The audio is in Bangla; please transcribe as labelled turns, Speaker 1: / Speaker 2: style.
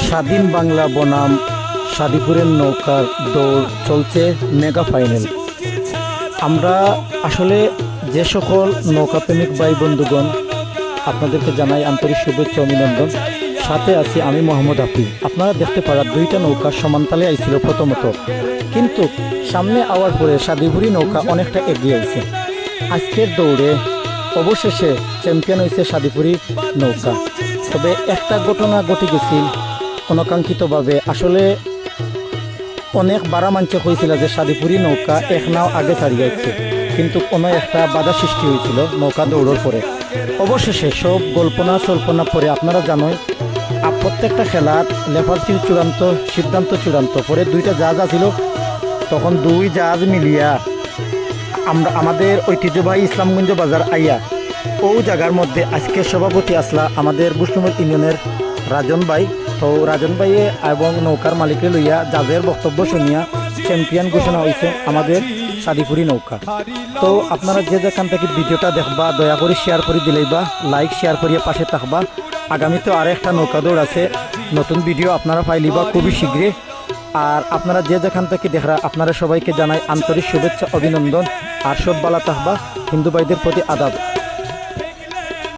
Speaker 1: স্বাধীন বাংলা বনাম সাদিপুরের নৌকার দৌড় চলছে মেগা ফাইনাল। আমরা আসলে যে সকল নৌকাপ্রেমিক ভাই বন্ধুগণ, আপনাদেরকে জানাই আন্তরিক শুভেচ্ছা অভিনন্দন। সাথে আছি আমি মোহাম্মদ হাফিজ। আপনারা দেখতে পারা দুইটা নৌকা সমানতালে আইছিল প্রথমত, কিন্তু সামনে আওয়ার পরে সাদিপুরি নৌকা অনেকটা এগিয়ে আইছে। আজকের দৌড়ে অবশেষে চ্যাম্পিয়ন হয়েছে সাদিপুরি নৌকা। তবে একটা ঘটনা ঘটে গেছিল অনাকাঙ্ক্ষিতভাবে। আসলে অনেক বারা মানছে হয়েছিল যে সাদিপুরি নৌকা এক নাও আগে ছাড়িয়ে যাচ্ছে, কিন্তু কোনো একটা বাধা সৃষ্টি হয়েছিল নৌকা দৌড়ের পরে। অবশেষে সব গল্পনা সল্পনা পরে আপনারা জানোই প্রত্যেকটা খেলার লেফার্সির চূড়ান্ত সিদ্ধান্ত চূড়ান্ত পরে দুইটা জাহাজ আছিল। তখন দুই জাহাজ মিলিয়া আমরা আমাদের ঐতিহ্যবাহী ইসলামগঞ্জ বাজার আইয়া ও জায়গার মধ্যে আজকে সভাপতি আসলা আমাদের বুসনুমত ইউনিয়নের রাজন ভাই। তো রাজন ভাইয়ে এবং নৌকার মালিকে লইয়া জাজের বক্তব্য শুনিয়া চ্যাম্পিয়ন ঘোষণা হয়েছে আমাদের সাদিপুরি নৌকা। তো আপনারা যে যেখান থেকে ভিডিওটা দেখবা দয়া করে শেয়ার করে দিলেই বা লাইক শেয়ার করিয়ে পাশে থাকবা। আগামীতে আর একটা নৌকা দৌড় আছে, নতুন ভিডিও আপনারা পাইলিবা খুবই শীঘ্রই। আর আপনারা যে যেখান থেকে দেখরা আপনারা সবাইকে জানাই আন্তরিক শুভেচ্ছা অভিনন্দন। আর সব বালা থাকবা, হিন্দু ভাইদের প্রতি আদাব।